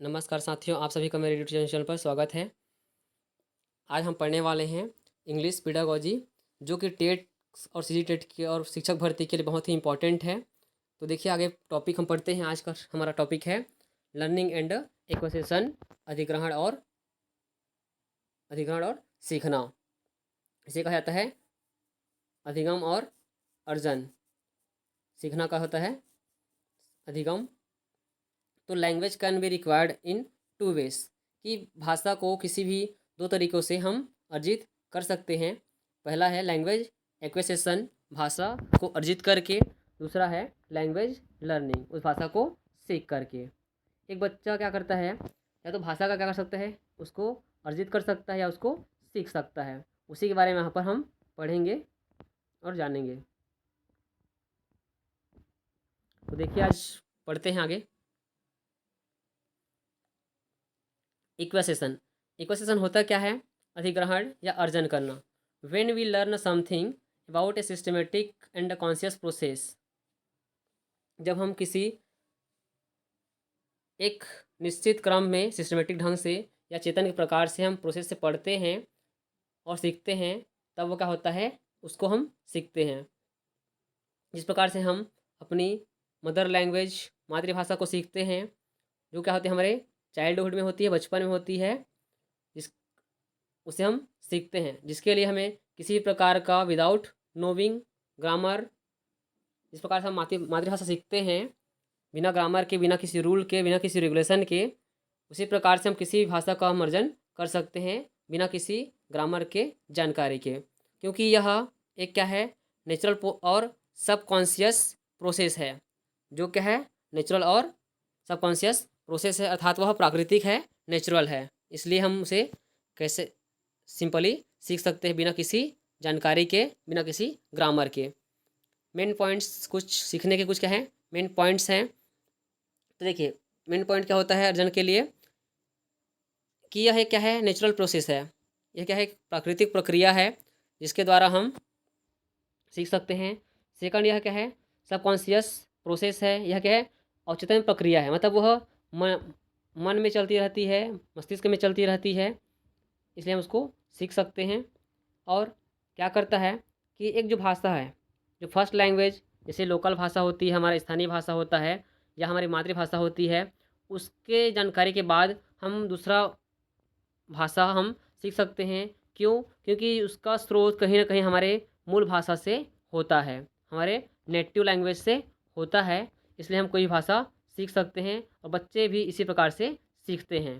नमस्कार साथियों, आप सभी का मेरे यूट्यूब चैनल पर स्वागत है। आज हम पढ़ने वाले हैं इंग्लिश पेडागोजी, जो कि टेट और सीजी टेट की और शिक्षक भर्ती के लिए बहुत ही इंपॉर्टेंट है। तो देखिए आगे टॉपिक हम पढ़ते हैं। आज का हमारा टॉपिक है लर्निंग एंड एक्विजिशन, अधिग्रहण और सीखना। इसे कहा जाता है अधिगम और अर्जन। सीखना का होता है अधिगम। तो language can be required in two ways, कि भाषा को किसी भी दो तरीक़ों से हम अर्जित कर सकते हैं। पहला है लैंग्वेज एक्विजिशन, भाषा को अर्जित करके। दूसरा है लैंग्वेज लर्निंग, उस भाषा को सीख करके। एक बच्चा क्या करता है, या तो भाषा का क्या कर सकता है, उसको अर्जित कर सकता है या उसको सीख सकता है। उसी के बारे में यहाँ पर हम पढ़ेंगे और जानेंगे। तो देखिए आज पढ़ते हैं आगे। इक्वेशन होता क्या है, अधिग्रहण या अर्जन करना। When we learn something about a systematic and conscious process, जब हम किसी एक निश्चित क्रम में सिस्टमेटिक ढंग से या चेतन के प्रकार से हम प्रोसेस से पढ़ते हैं और सीखते हैं, तब वो क्या होता है, उसको हम सीखते हैं। जिस प्रकार से हम अपनी मदर लैंग्वेज, मातृभाषा को सीखते हैं, जो क्या होती है हमारे चाइल्डहुड में होती है, बचपन में होती है, जिस उसे हम सीखते हैं, जिसके लिए हमें किसी प्रकार का विदाउट नोविंग ग्रामर, जिस प्रकार से हम मातृभाषा सीखते हैं बिना ग्रामर के, बिना किसी रूल के, बिना किसी रेगुलेशन के, उसी प्रकार से हम किसी भी भाषा का हम अर्जन कर सकते हैं बिना किसी ग्रामर के जानकारी के। क्योंकि यह एक क्या है, नेचुरल और सबकॉन्शियस प्रोसेस है। जो क्या है, नेचुरल और सबकॉन्शियस प्रोसेस है, अर्थात वह प्राकृतिक है, नेचुरल है। इसलिए हम उसे कैसे सिंपली सीख सकते हैं बिना किसी जानकारी के, बिना किसी ग्रामर के। मेन पॉइंट्स कुछ सीखने के कुछ क्या हैं, मेन पॉइंट्स हैं। तो देखिए मेन पॉइंट क्या होता है अर्जन के लिए, कि यह एक क्या है, नेचुरल प्रोसेस है। यह क्या है, एक प्राकृतिक प्रक्रिया है जिसके द्वारा हम सीख सकते हैं। सेकंड यह क्या है, सबकॉन्शियस प्रोसेस है। यह क्या है, अवचेतन प्रक्रिया है, मतलब वह मन में चलती रहती है, मस्तिष्क में चलती रहती है, इसलिए हम उसको सीख सकते हैं। और क्या करता है कि एक जो भाषा है, जो फर्स्ट लैंग्वेज, जैसे लोकल भाषा होती है, हमारा स्थानीय भाषा होता है या हमारी मातृभाषा होती है, उसके जानकारी के बाद हम दूसरा भाषा हम सीख सकते हैं। क्यों? क्योंकि उसका स्रोत कहीं ना कहीं हमारे मूल भाषा से होता है, हमारे नेटिव लैंग्वेज से होता है। इसलिए हम कोई भाषा सीख सकते हैं और बच्चे भी इसी प्रकार से सीखते हैं।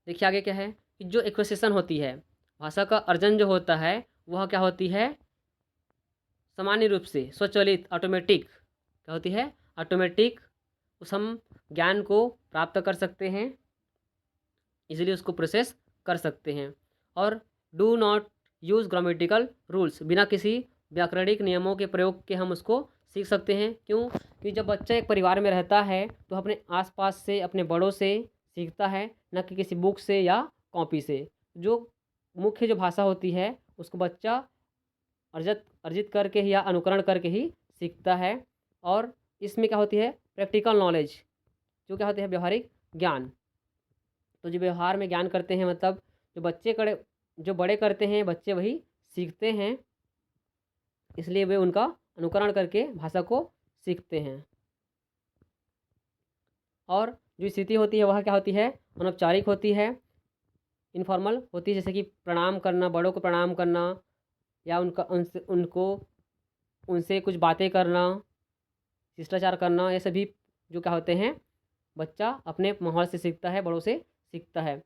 देखिए आगे क्या है, कि जो एक्विजिशन होती है, भाषा का अर्जन जो होता है, वह क्या होती है, सामान्य रूप से स्वचालित, ऑटोमेटिक क्या होती है, ऑटोमेटिक। उस हम ज्ञान को प्राप्त कर सकते हैं, इजीली उसको प्रोसेस कर सकते हैं। और do not use grammatical rules, बिना किसी व्याकरणिक नियमों के प्रयोग के हम उसको सीख सकते हैं। क्यों? कि जब बच्चा एक परिवार में रहता है तो अपने आसपास से, अपने बड़ों से सीखता है, न कि किसी बुक से या कॉपी से। जो मुख्य जो भाषा होती है उसको बच्चा अर्जित अर्जित करके ही या अनुकरण करके ही सीखता है। और इसमें क्या होती है, प्रैक्टिकल नॉलेज, जो क्या होती है, व्यवहारिक ज्ञान। तो जो व्यवहार में ज्ञान करते हैं, मतलब जो बड़े करते हैं, बच्चे वही सीखते हैं, इसलिए वे उनका अनुकरण करके भाषा को सीखते हैं। और जो स्थिति होती है वह क्या होती है, अनौपचारिक होती है, इनफॉर्मल होती है। जैसे कि प्रणाम करना, बड़ों को प्रणाम करना, या उनसे कुछ बातें करना, शिष्टाचार करना, ये सभी जो क्या होते हैं, बच्चा अपने माहौल से सीखता है, बड़ों से सीखता है।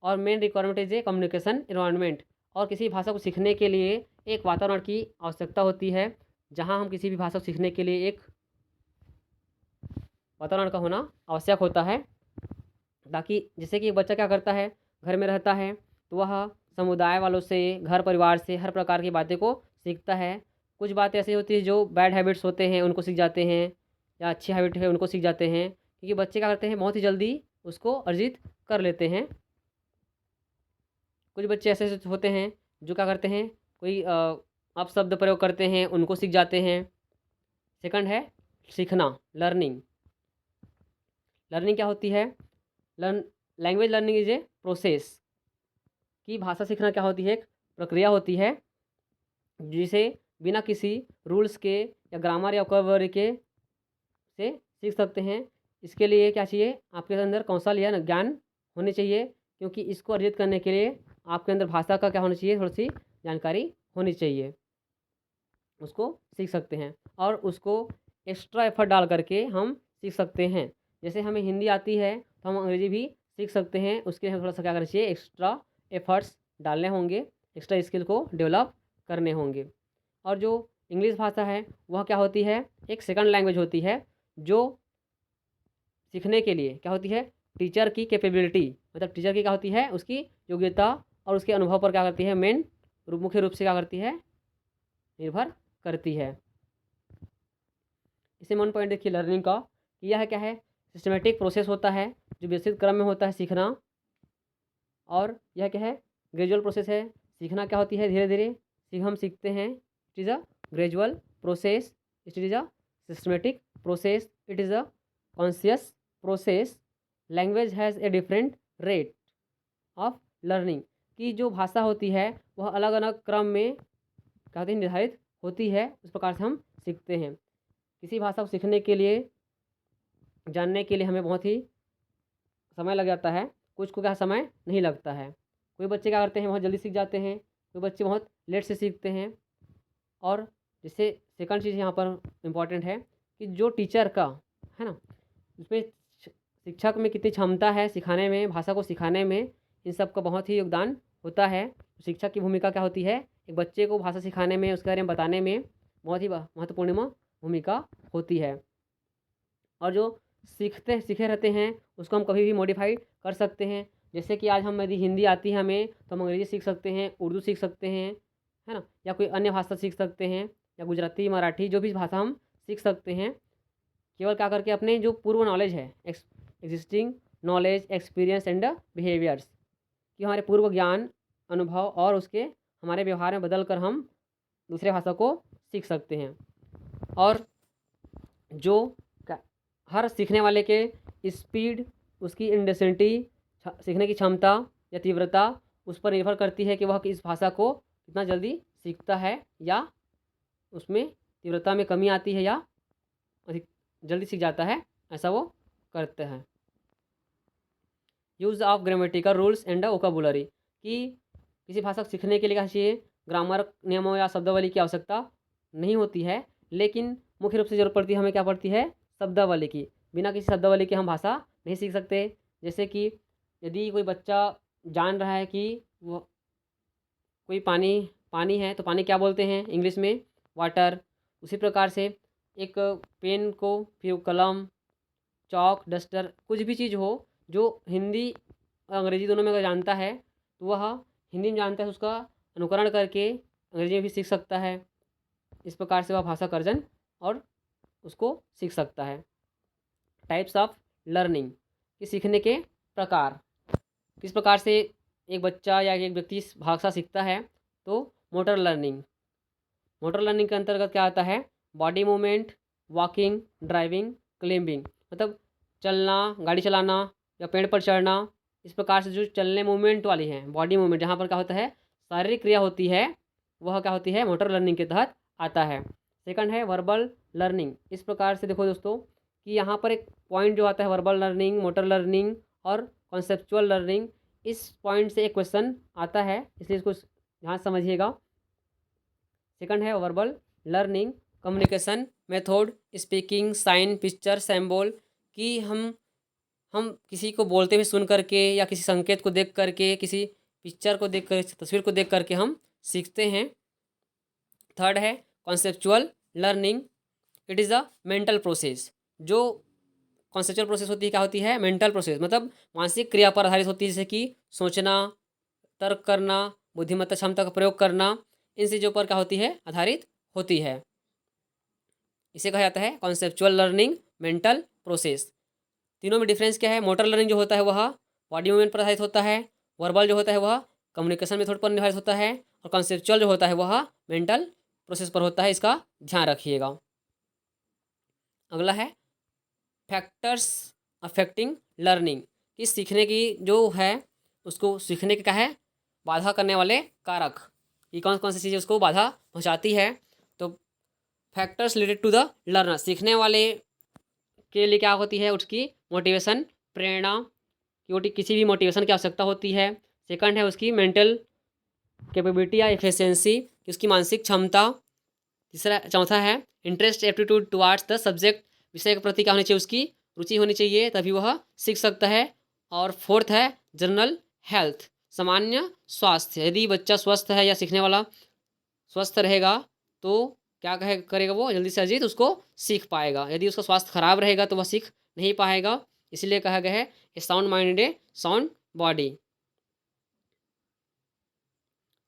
और main requirement is a communication environment, और किसी भाषा को सीखने के लिए एक वातावरण की आवश्यकता होती है, जहाँ हम किसी भी भाषा को सीखने के लिए एक वातावरण का होना आवश्यक होता है। ताकि जैसे कि एक बच्चा क्या करता है, घर में रहता है तो वह समुदाय वालों से, घर परिवार से हर प्रकार की बातें को सीखता है। कुछ बातें ऐसी होती है जो बैड हैबिट्स होते हैं उनको सीख जाते हैं, या अच्छी हैबिट है उनको सीख जाते हैं, क्योंकि बच्चे क्या करते हैं, बहुत ही जल्दी उसको अर्जित कर लेते हैं। कुछ बच्चे ऐसे होते हैं जो क्या करते हैं, कोई अपशब्द प्रयोग करते हैं, उनको सीख जाते हैं। सेकंड है सीखना, लर्निंग। लर्निंग क्या होती है? Language learning is a process कि भाषा सीखना क्या होती है? एक प्रक्रिया होती है जिसे बिना किसी रूल्स के या ग्रामर या वोकैबुलरी के से सीख सकते हैं। इसके लिए क्या चाहिए? आपके अंदर कौशल या ज्ञान होनी चाहिए, क्योंकि इसको अर्जित करने के लिए आपके अंदर भाषा का क्या होना चाहिए? थोड़ी सी जानकारी होनी चाहिए। उसको सीख सकते हैं और उसको एक्स्ट्रा एफर्ट डाल करके हम सीख सकते हैं। जैसे हमें हिंदी आती है तो हम अंग्रेजी भी सीख सकते हैं। उसके लिए हमें थोड़ा सा क्या करना चाहिए? एक्स्ट्रा एफर्ट्स डालने होंगे, एक्स्ट्रा स्किल को डेवलप करने होंगे। और जो इंग्लिश भाषा है वह क्या होती है? एक सेकंड लैंग्वेज होती है जो सीखने के लिए क्या होती है? टीचर की कैपेबिलिटी, मतलब टीचर की क्या होती है? उसकी योग्यता और उसके अनुभव पर क्या करती है? मुख्य रूप से क्या करती है? निर्भर करती है। इसे वन पॉइंट देखिए लर्निंग का कि यह क्या है? सिस्टमेटिक प्रोसेस होता है जो व्यवस्थित क्रम में होता है सीखना। और यह क्या है? ग्रेजुअल प्रोसेस है। सीखना क्या होती है? धीरे धीरे हम सीखते हैं। It is a gradual process, it is a systematic process, it is a conscious process. Language has a different rate of learning की जो भाषा होती है वह अलग अलग क्रम में क्या होती है? निर्धारित होती है। उस प्रकार से हम सीखते हैं। किसी भाषा को सीखने के लिए, जानने के लिए हमें बहुत ही समय लग जाता है, कुछ को क्या समय नहीं लगता है। कोई बच्चे क्या करते हैं? बहुत जल्दी सीख जाते हैं, कोई बच्चे बहुत लेट से सीखते हैं। और जिससे सेकंड चीज़ यहाँ पर इम्पॉर्टेंट है कि जो टीचर का है ना, उसमें शिक्षक में कितनी क्षमता है सिखाने में, भाषा को सिखाने में, इन सब का बहुत ही योगदान होता है। शिक्षक की भूमिका क्या होती है? एक बच्चे को भाषा सिखाने में, उसके बारे में बताने में बहुत ही महत्वपूर्ण भूमिका होती है। और जो सीखे रहते हैं उसको हम कभी भी मॉडिफाई कर सकते हैं। जैसे कि आज हम यदि हिंदी आती है हमें तो हम अंग्रेजी सीख सकते हैं, उर्दू सीख सकते हैं, है ना, या कोई अन्य भाषा सीख सकते हैं, या गुजराती, मराठी, जो भी भाषा हम सीख सकते हैं। केवल क्या करके? अपने जो पूर्व नॉलेज है, existing knowledge, experience and behaviours, कि हमारे पूर्व ज्ञान, अनुभव और उसके हमारे व्यवहार में बदल कर हम दूसरे भाषा को सीख सकते हैं। और जो हर सीखने वाले के स्पीड, उसकी इंटेंसिटी, सीखने की क्षमता या तीव्रता उस पर निर्भर करती है कि वह इस भाषा को कितना जल्दी सीखता है, या उसमें तीव्रता में कमी आती है, या अधिक जल्दी सीख जाता है, ऐसा वो करते हैं। Use of grammatical rules and vocabulary कि किसी भाषा को सीखने के लिए क्या चाहिए? ग्रामर नियमों या शब्दावली की आवश्यकता नहीं होती है, लेकिन मुख्य रूप से ज़रूरत पड़ती है हमें, क्या पड़ती है? शब्दावली की। बिना किसी शब्दावली के हम भाषा नहीं सीख सकते। जैसे कि यदि कोई बच्चा जान रहा है कि वो कोई पानी है तो पानी क्या बोलते हैं इंग्लिश में? वाटर। उसी प्रकार से एक पेन को, फिर कलम, चॉक, डस्टर, कुछ भी चीज़ हो जो हिंदी और अंग्रेजी दोनों में अगर जानता है तो वह हिंदी में जानता है, उसका अनुकरण करके अंग्रेजी में भी सीख सकता है। इस प्रकार से वह भाषा का अर्जन और उसको सीख सकता है। टाइप्स ऑफ लर्निंग कि सीखने के प्रकार, किस प्रकार से एक बच्चा या एक व्यक्ति भाषा सीखता है। तो मोटर लर्निंग के अंतर्गत क्या आता है? Body movement, walking, driving, climbing, मतलब चलना, गाड़ी चलाना या पेड़ पर चढ़ना। इस प्रकार से जो चलने मूवमेंट वाली है, बॉडी मूवमेंट, जहाँ पर क्या होता है? शारीरिक क्रिया होती है, वह क्या होती है? मोटर लर्निंग के तहत आता है। सेकंड है वर्बल लर्निंग। इस प्रकार से देखो दोस्तों कि यहाँ पर एक पॉइंट जो आता है, वर्बल लर्निंग, मोटर लर्निंग और कॉन्सेप्चुअल लर्निंग, इस पॉइंट से एक क्वेश्चन आता है, इसलिए इसको ध्यान समझिएगा। सेकंड है verbal learning, communication method, speaking, sign, picture, symbol, कि हम किसी को बोलते हुए सुन करके, या किसी संकेत को देख करके, किसी पिक्चर को देख कर, तस्वीर को देख करके हम सीखते हैं। थर्ड है conceptual learning, it is a mental process. जो कॉन्सेप्चुअल प्रोसेस होती है, क्या होती है? मेंटल प्रोसेस, मतलब मानसिक क्रिया पर आधारित होती है, जैसे कि सोचना, तर्क करना, बुद्धिमत्ता क्षमता का प्रयोग करना, इन चीज़ों पर क्या होती है? आधारित होती है। इसे कहा जाता है कॉन्सेप्चुअल लर्निंग, मेंटल प्रोसेस। तीनों में डिफरेंस क्या है? मोटर लर्निंग जो होता है वह बॉडी मूवमेंट पर आधारित होता है, वर्बल जो होता है वह कम्युनिकेशन मेथड पर निर्धारित होता है, और कॉन्सेप्चुअल जो होता है वह मेंटल प्रोसेस पर होता है। इसका ध्यान रखिएगा। अगला है फैक्टर्स अफेक्टिंग लर्निंग, कि सीखने की जो है उसको सीखने के क्या है बाधा करने वाले कारक, कि कौन कौन सी चीज़ें उसको बाधा पहुंचाती है। तो factors related to the learner, सीखने वाले के लिए क्या होती है उसकी मोटिवेशन, प्रेरणा, कि किसी भी मोटिवेशन की आवश्यकता होती है। सेकंड है उसकी मेंटल कैपेबिलिटी या एफिशिएंसी, कि उसकी मानसिक क्षमता। तीसरा चौथा है interest aptitude towards the subject, विषय के प्रति क्या होनी चाहिए उसकी रुचि होनी चाहिए, तभी वह सीख सकता है। और फोर्थ है जनरल हेल्थ, सामान्य स्वास्थ्य, यदि बच्चा स्वस्थ है या सीखने वाला स्वस्थ रहेगा तो क्या करेगा वो जल्दी से जल्दी उसको सीख पाएगा। यदि उसका स्वास्थ्य खराब रहेगा तो वह सीख नहीं पाएगा। इसलिए कहा गया है a sound mind a sound body.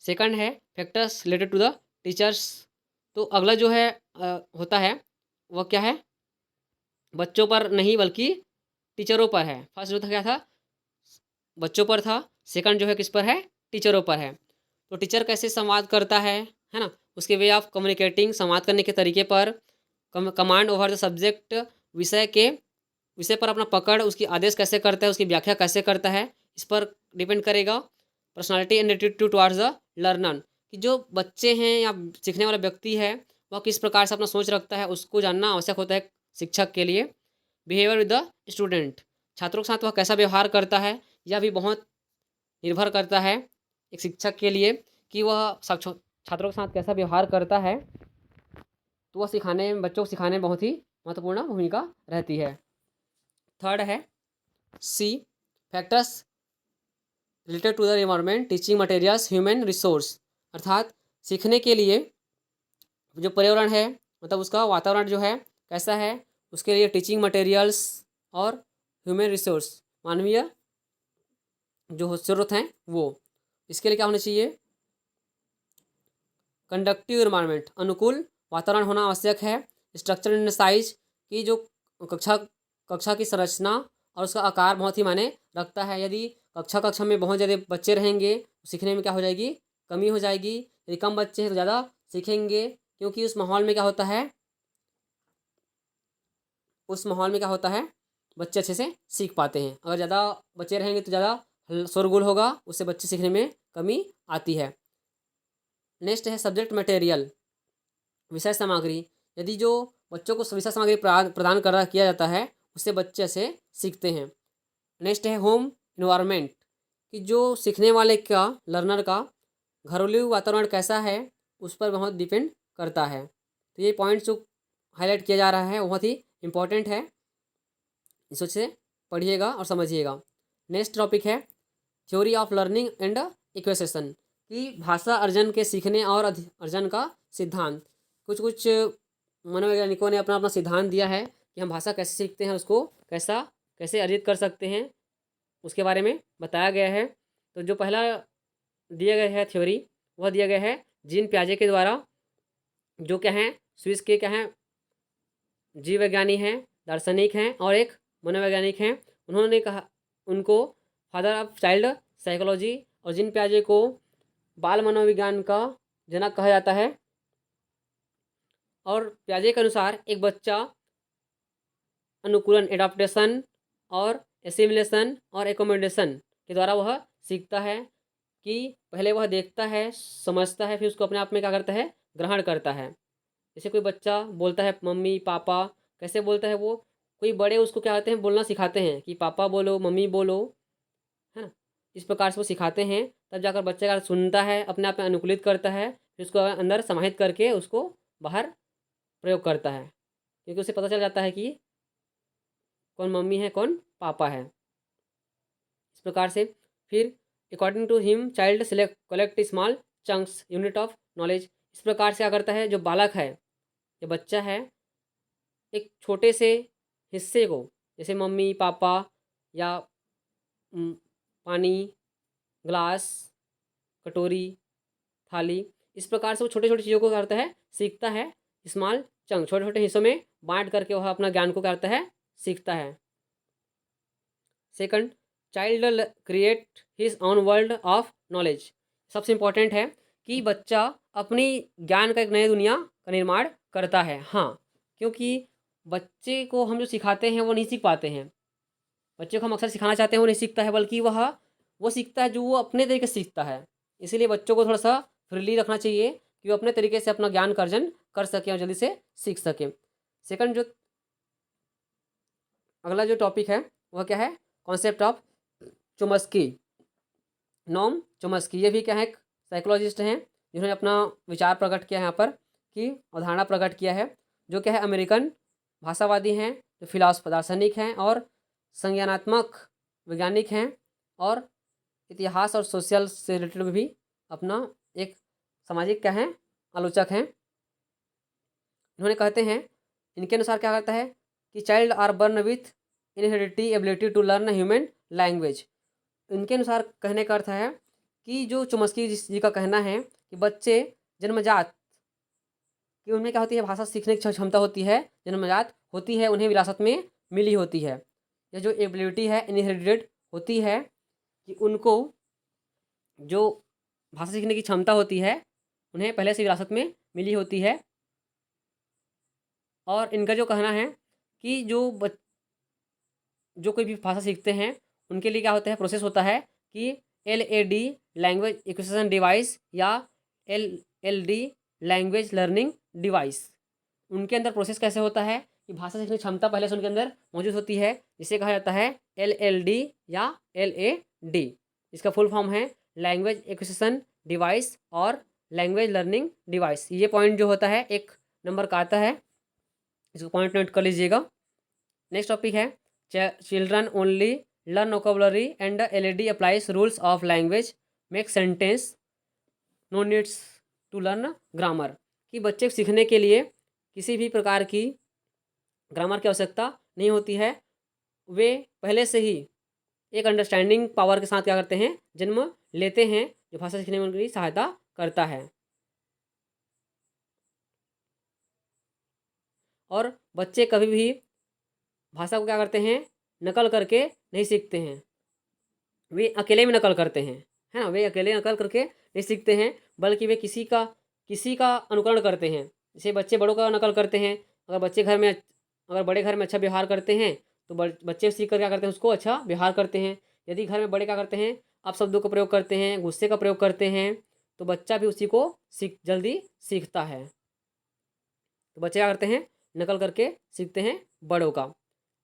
Second है factors related to the teachers. तो अगला जो है होता है वह क्या है, बच्चों पर नहीं बल्कि टीचरों पर है। फर्स्ट जो था क्या था, बच्चों पर था। सेकंड जो है किस पर है, टीचरों पर है। तो टीचर कैसे संवाद करता है ना, उसके वे ऑफ कम्युनिकेटिंग, संवाद करने के तरीके पर। कमांड ओवर द सब्जेक्ट, विषय पर अपना पकड़, उसकी आदेश कैसे करता है, उसकी व्याख्या कैसे करता है, इस पर डिपेंड करेगा। Personality and attitude towards the learner, कि जो बच्चे हैं या सीखने वाला व्यक्ति है वह किस प्रकार से अपना सोच रखता है उसको जानना आवश्यक होता है शिक्षक के लिए। बिहेवियर विद द स्टूडेंट, छात्रों के साथ वह कैसा व्यवहार करता है, यह भी बहुत निर्भर करता है एक शिक्षक के लिए कि वह छात्रों के साथ कैसा व्यवहार करता है। तो वह सिखाने में, बच्चों को सिखाने में बहुत ही महत्वपूर्ण भूमिका रहती है। थर्ड है C factors related to the environment, teaching materials, human resource, अर्थात सीखने के लिए जो पर्यावरण है मतलब उसका वातावरण जो है कैसा है, उसके लिए टीचिंग मटेरियल्स और ह्यूमन रिसोर्स, मानवीय जो ज़रूरत हैं वो। इसके लिए क्या होना चाहिए, कंडक्टिव एनवायरनमेंट, अनुकूल वातावरण होना आवश्यक है। स्ट्रक्चर एंड साइज, की जो कक्षा की संरचना और उसका आकार बहुत ही मायने रखता है। यदि कक्षा में बहुत ज़्यादा बच्चे रहेंगे सीखने में क्या हो जाएगी, कमी हो जाएगी। यदि कम बच्चे हैं तो ज़्यादा सीखेंगे, क्योंकि उस माहौल में क्या होता है, बच्चे अच्छे से सीख पाते हैं। अगर ज़्यादा बच्चे रहेंगे तो ज़्यादा शोरगुल होगा, उससे बच्चे सीखने में कमी आती है। नेक्स्ट है सब्जेक्ट मटेरियल, विषय सामग्री, यदि जो बच्चों को विषय सामग्री प्रदान किया जाता है उससे बच्चे से सीखते हैं। नेक्स्ट है होम इन्वायरमेंट, कि जो सीखने वाले का लर्नर का घरेलू वातावरण कैसा है उस पर बहुत डिपेंड करता है। तो ये पॉइंट्स जो हाईलाइट किया जा रहा है बहुत ही इम्पोर्टेंट है, इस से पढ़िएगा और समझिएगा। नेक्स्ट टॉपिक है theory of learning and equation, कि भाषा अर्जन के सीखने और अर्जन का सिद्धांत। कुछ मनोवैज्ञानिकों ने अपना अपना सिद्धांत दिया है कि हम भाषा कैसे सीखते हैं, उसको कैसे अर्जित कर सकते हैं, उसके बारे में बताया गया है। तो जो पहला दिया गया है थ्योरी वह दिया गया है जीन पियाजे के द्वारा, जो क्या हैं स्विस के क्या हैं जीव वैज्ञानिक हैं, दार्शनिक हैं और एक मनोवैज्ञानिक हैं। उन्होंने कहा, उनको फादर ऑफ चाइल्ड साइकोलॉजी, और जीन पियाजे को बाल मनोविज्ञान का जनक कहा जाता है। और पियाजे के अनुसार एक बच्चा अनुकूलन, एडाप्टेशन और एसिमिलेशन और एकोमोडेशन के द्वारा वह सीखता है, कि पहले वह देखता है, समझता है, फिर उसको अपने आप में क्या करता है, ग्रहण करता है। जैसे कोई बच्चा बोलता है मम्मी पापा, कैसे बोलता है वो, कोई बड़े उसको क्या करते हैं, बोलना सिखाते हैं कि पापा बोलो, मम्मी बोलो, है ना। इस प्रकार से वो सिखाते हैं, तब जाकर बच्चा का सुनता है, अपने आप में अनुकूलित करता है, फिर उसको अंदर समाहित करके उसको बाहर प्रयोग करता है, क्योंकि उसे पता चल जाता है कि कौन मम्मी है कौन पापा है। इस प्रकार से फिर according to him child select collect small chunks unit of knowledge. इस प्रकार से क्या करता है, जो बालक है, जो बच्चा है, एक छोटे से हिस्से को, जैसे मम्मी पापा या पानी, ग्लास, कटोरी, थाली, इस प्रकार से वो छोटे छोटे चीज़ों को करता है, सीखता है। स्मॉल चंक, छोटे छोटे हिस्सों में बांट करके वह अपना ज्ञान को करता है, सीखता है। Second, child create his own world of knowledge. सबसे इम्पोर्टेंट है कि बच्चा अपनी ज्ञान का एक नई दुनिया का निर्माण करता है। हाँ, क्योंकि बच्चे को हम जो सिखाते हैं वो नहीं सीख पाते हैं, बच्चे को हम अक्सर सिखाना चाहते हैं वो नहीं सीखता है, बल्कि वो सीखता है जो वो अपने तरीके से सीखता है। इसीलिए बच्चों को थोड़ा सा फ्रीली रखना चाहिए कि वो अपने तरीके से अपना ज्ञान का अर्जन कर सकें और जल्दी से सीख सकें। सेकंड जो अगला जो टॉपिक है वह क्या है, concept of Chomsky, Noam Chomsky. ये भी क्या है, एक साइकोलॉजिस्ट हैं जिन्होंने अपना विचार प्रकट किया है यहाँ पर, कि अवधारणा प्रकट किया है, जो क्या है अमेरिकन भाषावादी हैं, जो फिलासफर दार्शनिक हैं और संज्ञानात्मक वैज्ञानिक हैं, और इतिहास और सोशल से रिलेटेड में भी अपना एक सामाजिक क्या है आलोचक हैं। इन्होंने कहते हैं, इनके अनुसार क्या कहता है कि child are born with inherent ability to learn human language. इनके अनुसार कहने का अर्थ है कि जो चोम्स्की जी का कहना है कि बच्चे जन्मजात कि उनमें क्या होती है, भाषा सीखने की क्षमता होती है, जन्मजात होती है, उन्हें विरासत में मिली होती है। यह जो एबिलिटी है इनहेरिटेड होती है, कि उनको जो भाषा सीखने की क्षमता होती है उन्हें पहले से विरासत में मिली होती है। और इनका जो कहना है कि जो कोई भी भाषा सीखते हैं उनके लिए क्या होता है, प्रोसेस होता है कि LAD लैंग्वेज एक्विजिशन डिवाइस या LLD लैंग्वेज लर्निंग डिवाइस। उनके अंदर प्रोसेस कैसे होता है कि भाषा सीखने की क्षमता पहले से उनके अंदर मौजूद होती है, जिसे कहा जाता है LLD या LAD। इसका फुल फॉर्म है लैंग्वेज एक्विजिशन डिवाइस और लैंग्वेज लर्निंग डिवाइस। ये पॉइंट जो होता है 1 नंबर का आता है, इसको पॉइंट नोट कर लीजिएगा। नेक्स्ट टॉपिक है children only learn vocabulary and LAD applies rules of language make sentence no needs to learn grammar. कि बच्चे सीखने के लिए किसी भी प्रकार की ग्रामर की आवश्यकता नहीं होती है, वे पहले से ही एक अंडरस्टैंडिंग पावर के साथ क्या करते हैं, जन्म लेते हैं, जो भाषा सीखने में उनकी सहायता करता है। और बच्चे कभी भी भाषा को क्या करते हैं, नकल करके नहीं सीखते हैं, वे अकेले में नकल करते हैं, है ना, वे अकेले नकल करके नहीं सीखते हैं, बल्कि वे किसी का अनुकरण करते हैं। जैसे बच्चे बड़ों का नकल करते हैं, अगर बड़े घर में अच्छा व्यवहार करते हैं तो बच्चे सीख कर क्या करते हैं, उसको अच्छा व्यवहार करते हैं। यदि घर में बड़े क्या करते हैं, आप शब्दों का प्रयोग करते हैं, गुस्से का प्रयोग करते हैं, तो बच्चा भी उसी को जल्दी सीखता है। तो बच्चे क्या करते हैं, नकल करके सीखते हैं बड़ों का।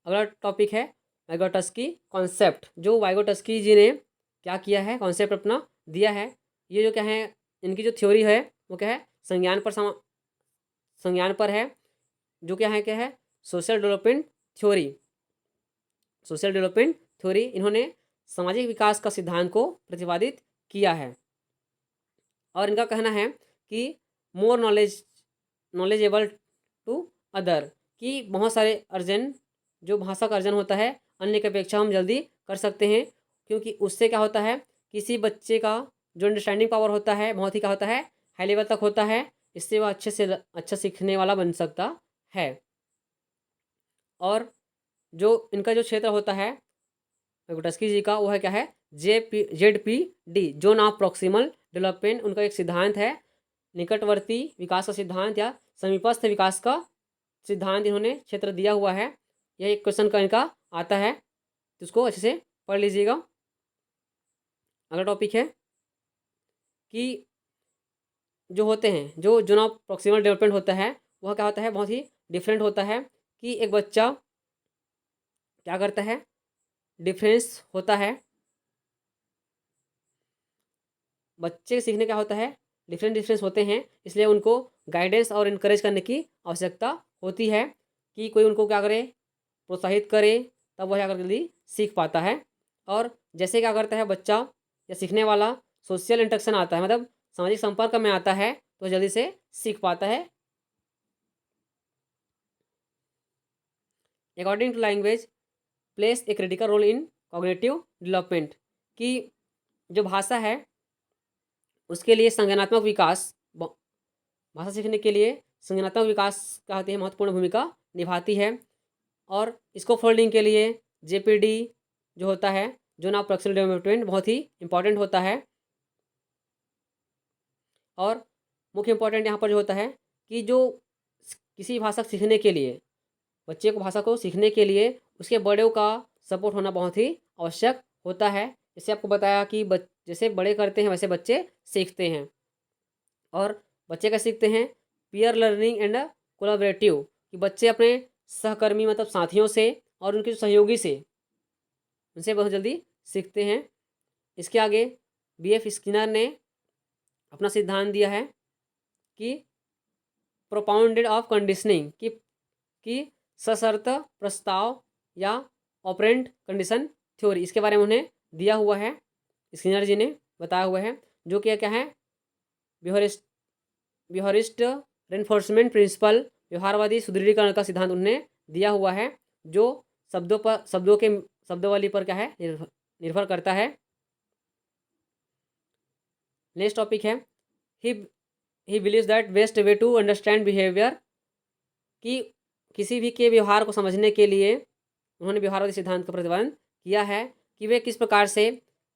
अगला टॉपिक है वाइगोटस्की कॉन्सेप्ट। जो वाइगोटस्की जी ने क्या किया है, कॉन्सेप्ट अपना दिया है। ये जो क्या है, इनकी जो थ्योरी है वो क्या है, संज्ञान पर है, जो क्या है सोशल डेवलपमेंट थ्योरी। इन्होंने सामाजिक विकास का सिद्धांत को प्रतिपादित किया है। और इनका कहना है कि मोर नॉलेजेबल टू अदर, कि बहुत सारे अर्जन, जो भाषा का अर्जन होता है अन्य की अपेक्षा हम जल्दी कर सकते हैं, क्योंकि उससे क्या होता है, किसी बच्चे का जो अंडरस्टैंडिंग पावर होता है बहुत ही क्या होता है, हाई लेवल तक होता है, इससे वह अच्छे से अच्छा सीखने वाला बन सकता है। और जो इनका जो क्षेत्र होता है वाइगोटस्की जी का, वो है क्या है, ZPD zone of proximal development. उनका एक सिद्धांत है, निकटवर्ती विकास का सिद्धांत या समीपस्थ विकास का सिद्धांत इन्होंने क्षेत्र दिया हुआ है। यह एक क्वेश्चन का इनका आता है, तो उसको अच्छे से पढ़ लीजिएगा। अगला टॉपिक है कि जो होते हैं, जो जोन ऑफ प्रॉक्सिमल डेवलपमेंट होता है वह क्या होता है, बहुत ही डिफरेंट होता है। कि एक बच्चा क्या करता है, डिफरेंस होता है, बच्चे सीखने क्या होता है, डिफरेंस होते हैं, इसलिए उनको गाइडेंस और इनकरेज करने की आवश्यकता होती है, कि कोई उनको क्या करे, प्रोत्साहित करे, तब वह क्या कर जल्दी सीख पाता है। और जैसे क्या करता है बच्चा या सीखने वाला, सोशल इंटरेक्शन आता है, मतलब सामाजिक संपर्क में आता है, तो जल्दी से सीख पाता है। According to language plays a critical role in cognitive development. कि जो भाषा है उसके लिए संज्ञानात्मक विकास, भाषा सीखने के लिए संज्ञानात्मक विकास क्या होती है, महत्वपूर्ण भूमिका निभाती है। और इसको फोल्डिंग के लिए JPD जो होता है, जोन ऑफ प्रॉक्सिमल डेवलपमेंट, बहुत ही इंपॉर्टेंट होता है। और मुख्य इंपॉर्टेंट यहाँ पर जो होता है कि जो किसी भाषा सीखने के लिए, बच्चे को भाषा को सीखने के लिए उसके बड़ों का सपोर्ट होना बहुत ही आवश्यक होता है। जैसे आपको बताया कि जैसे बड़े करते हैं वैसे बच्चे सीखते हैं। और बच्चे क्या सीखते हैं? पीयर लर्निंग एंड कोलैबोरेटिव, कि बच्चे अपने सहकर्मी मतलब साथियों से और उनके सहयोगी से उनसे बहुत जल्दी सीखते हैं। इसके आगे B.F. स्किनर ने अपना सिद्धांत दिया है कि प्रोपाउंडेड ऑफ कंडीशनिंग, कि सशर्त प्रस्ताव या ऑपरेंट कंडीशन थ्योरी, इसके बारे में उन्हें दिया हुआ है, स्किनर जी ने बताया हुआ है, जो कि क्या है? बिहेवियरिस्ट रेनफोर्समेंट प्रिंसिपल, व्यवहारवादी सुदृढ़ीकरण का सिद्धांत उन्हें दिया हुआ है, जो शब्दों के शब्दावली पर क्या है? निर्भर करता है। नेक्स्ट टॉपिक है he believes that best way to understand behaviour, कि किसी भी के व्यवहार को समझने के लिए उन्होंने व्यवहारवादी सिद्धांत का प्रतिपादन किया है कि वे किस प्रकार से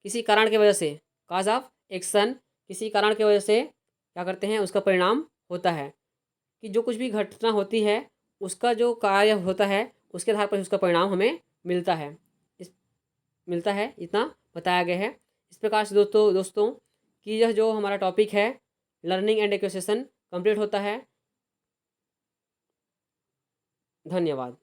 किसी कारण की वजह से, काज ऑफ एक्शन, किसी कारण की वजह से क्या करते हैं, उसका परिणाम होता है, कि जो कुछ भी घटना होती है उसका जो कार्य होता है उसके आधार पर उसका परिणाम हमें मिलता है। इतना बताया गया है। इस प्रकार से दोस्तों कि यह जो हमारा टॉपिक है लर्निंग एंड एक्विजिशन कंप्लीट होता है। धन्यवाद।